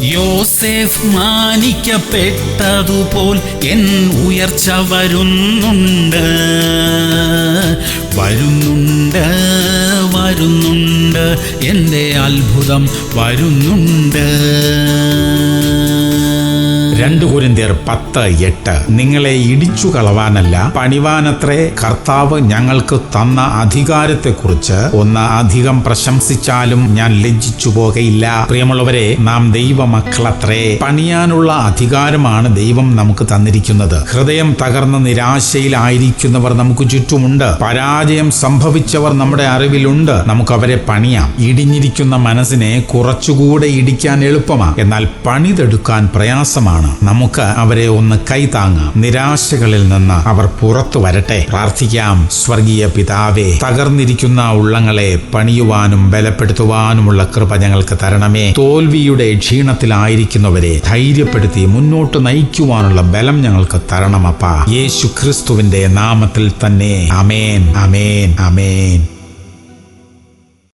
യോസേഫ് മാനിക്കപ്പെട്ടതുപോൽ എൻ ഉയർച്ച വരുന്നുണ്ട്, വരുന്നുണ്ട്, വരുന്നുണ്ട്, എൻ്റെ അത്ഭുതം വരുന്നുണ്ട്. 2 കൊരിന്ത്യർ 10:8. നിങ്ങളെ ഇടിച്ചു കളവാനല്ല പണിവാനത്രേ കർത്താവ് ഞങ്ങൾക്ക് തന്ന അധികാരത്തെക്കുറിച്ച് ഒന്ന് അധികം പ്രശംസിച്ചാലും ഞാൻ ലജ്ജിച്ചു പോകയില്ല. പ്രിയമുള്ളവരെ, നാം ദൈവമക്കളത്രേ. പണിയാനുള്ള അധികാരമാണ് ദൈവം നമുക്ക് തന്നിരിക്കുന്നത്. ഹൃദയം തകർന്ന നിരാശയിലായിരിക്കുന്നവർ നമുക്ക് ചുറ്റുമുണ്ട്. പരാജയം സംഭവിച്ചവർ നമ്മുടെ അറിവിലുണ്ട്. നമുക്ക് അവരെ പണിയാം. ഇടിഞ്ഞിരിക്കുന്ന മനസ്സിനെ കുറച്ചുകൂടെ ഇടിക്കാൻ എളുപ്പമാണ്, എന്നാൽ പണിതെടുക്കാൻ പ്രയാസമാണ്. നമുക്ക് അവരെ ഒന്ന് കൈതാങ്ങാം. നിരാശകളിൽ നിന്ന് അവർ പുറത്തു വരട്ടെ. പ്രാർത്ഥിക്കാം. സ്വർഗീയ പിതാവേ, തകർന്നിരിക്കുന്ന ഉള്ളങ്ങളെ പണിയുവാനും ബലപ്പെടുത്തുവാനുമുള്ള കൃപ ഞങ്ങൾക്ക് തരണമേ. തോൽവിയുടെ ക്ഷീണത്തിലായിരിക്കുന്നവരെ ധൈര്യപ്പെടുത്തി മുന്നോട്ട് നയിക്കുവാനുള്ള ബലം ഞങ്ങൾക്ക് തരണമപ്പാ. യേശു ക്രിസ്തുവിന്റെ നാമത്തിൽ തന്നെ. ആമേൻ, ആമേൻ, ആമേൻ.